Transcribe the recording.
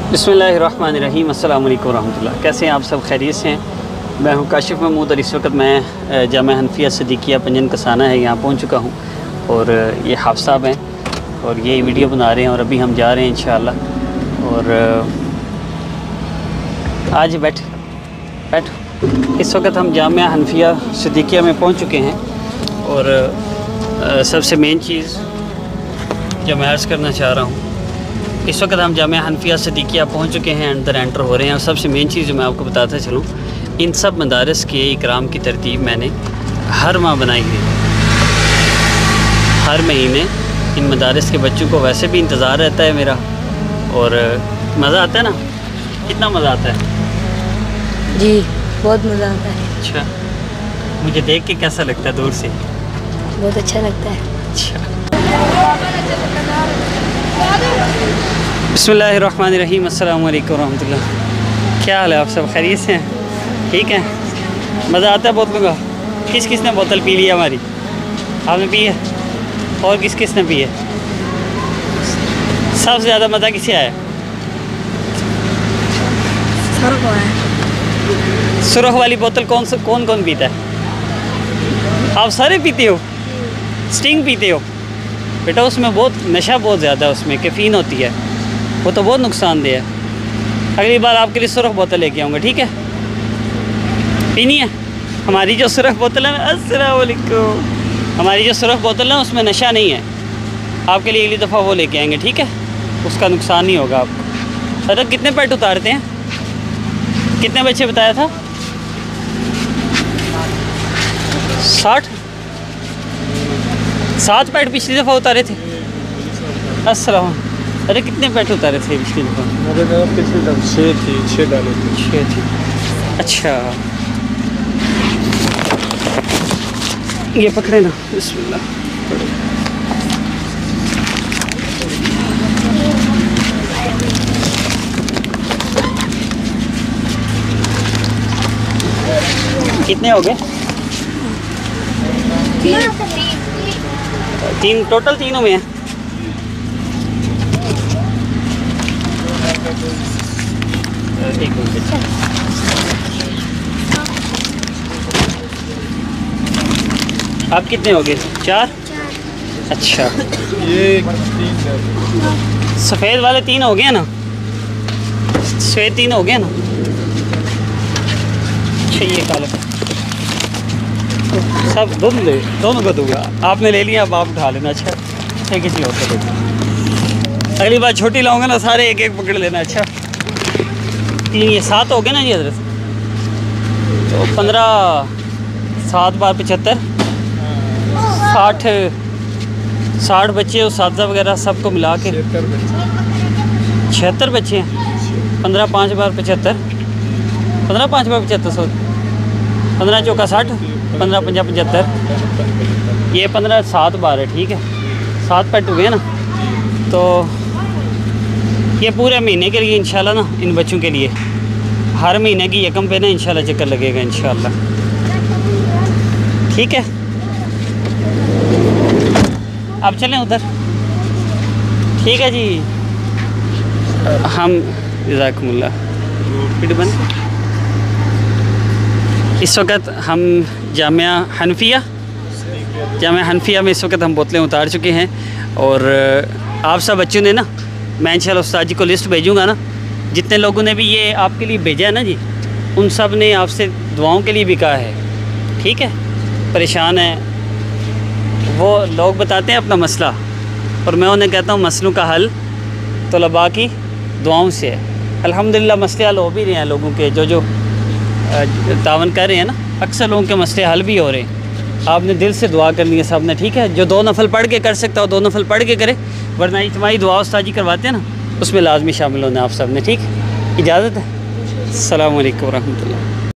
बिस्मिल्लाहिर्रहमानिर्रहीम, अस्सलाम वालेकुम रहमतुल्लाह। कैसे हैं आप सब? खैरियत से हैं? मैं हूं काशिफ महमूद और इस वक्त मैं जामा हनफिया सिद्दीकिया पंजन कसाना है, यहाँ पहुंच चुका हूं। और ये हाफ़ साहब हैं और ये वीडियो बना रहे हैं और अभी हम जा रहे हैं इंशाअल्लाह। और आज बैठ इस वक्त हम जामा हनफिया सिद्दीकिया में पहुँच चुके हैं। और सबसे मेन चीज़ जो मैं अर्ज़ करना चाह रहा हूँ, इस वक्त हम जामा हनफिया सिद्दीकिया पहुँच चुके हैं, अंदर एंटर हो रहे हैं। और सबसे मेन चीज़ जो मैं आपको बताता चलूँ, इन सब मदारस के इकराम की तरतीब मैंने हर माह बनाई हुई है। हर महीने इन मदारस के बच्चों को वैसे भी इंतज़ार रहता है मेरा, और मज़ा आता है ना? कितना मज़ा आता है जी, बहुत मज़ा आता है। अच्छा, मुझे देख के कैसा लगता है दूर से? बहुत अच्छा लगता है। अच्छा, बिस्मिल्लाहिर्रहमानिर्रहीम, अस्सलाम वालेकुम रहमतुल्लाह। क्या हाल है आप सब? खैरियत से हैं? ठीक है? मज़ा आता है बोतलों का? किस किस ने बोतल पी ली है हमारी? आपने पी है? और किस किस ने पी है? सबसे ज़्यादा मज़ा किसे आया? सुरख वाली बोतल कौन कौन पीता है? आप सारे पीते हो? स्टिंग पीते हो? बेटा उसमें बहुत नशा बहुत ज़्यादा है, उसमें कैफ़ीन होती है, वो तो बहुत नुकसानदेह है। अगली बार आपके लिए सुरख बोतल लेके आऊँगा, ठीक है? पीनी है? हमारी जो सुरख बोतल है ना, अस्सलाम वालेकुम, हमारी जो सुरख बोतल है उसमें नशा नहीं है। आपके लिए अगली दफ़ा वो लेके आएंगे, ठीक है? उसका नुकसान नहीं होगा आपको। अच्छा, कितने पेट उतारते हैं? कितने बच्चे बताया था? 7 पैट पिछली दफ़ा उतारे थे। अस्सलाम, अरे कितने पैट उतारे थे पिछली दफ़ा? पिछली दफ़ा 6 डाले थे। 6 थी। अच्छा, ये पकड़े ना, बिस्मिल्लाह। कितने हो गए? 3 टोटल, तीनों में है। एक मिनट, आप कितने हो गए? 4। अच्छा, ये 3 सफ़ेद वाले 3 हो गए ना? सफ़ेद 3 हो गए ना? अच्छा, ये काला सब दोनों को दूंगा। आपने ले लिया, अब आप उठा लेना। अच्छा, ठीक है जी, ओके। अगली बार छोटी लाऊंगा ना, सारे एक एक पकड़ लेना। अच्छा, 3 ये 7 हो गए ना जी हज़रत? तो 15 7 बार 75 60 बच्चे और साजा वगैरह सबको मिला के 76 बच्चे हैं। 15 5 बार 75, 15 5 बार 75, 15 चौका 60, 15 पंजा 75, ये 15 7 बार है, ठीक है? 7 पैट हुए ना? तो ये पूरे महीने के लिए इंशाल्लाह ना, इन बच्चों के लिए हर महीने की यकम पे ना इंशाल्लाह चक्कर लगेगा इंशाल्लाह, ठीक है? अब चलें उधर, ठीक है जी? हम जज़ाकुमुल्लाह इस वक्त हम जामा हनफिया में इस वक्त हम बोतलें उतार चुके हैं। और आप सब बच्चों ने ना, मैं इंशाल्लाह उस्ताद जी को लिस्ट भेजूँगा ना, जितने लोगों ने भी ये आपके लिए भेजा है ना जी, उन सब ने आपसे दुआओं के लिए भी कहा है, ठीक है? परेशान है वो लोग, बताते हैं अपना मसला, और मैं उन्हें कहता हूँ मसलों का हल तलबा की दुआओं से है। अल्हम्दुलिल्लाह मसले हल हो भी रहे हैं लोगों के, जो तावन कर रहे हैं ना, अक्सर लोगों के मसले हल भी हो रहे हैं। आपने दिल से दुआ करनी है सब ने, ठीक है? जो 2 नफल पढ़ के कर सकता हो 2 नफल पढ़ के करे, वरना इज्तिमाई दुआ उस्ताद जी करवाते हैं ना, उसमें लाजमी शामिल होना आप सब ने, ठीक? इजाज़त है। अस्सलाम वालेकुम रहमतुल्लाह।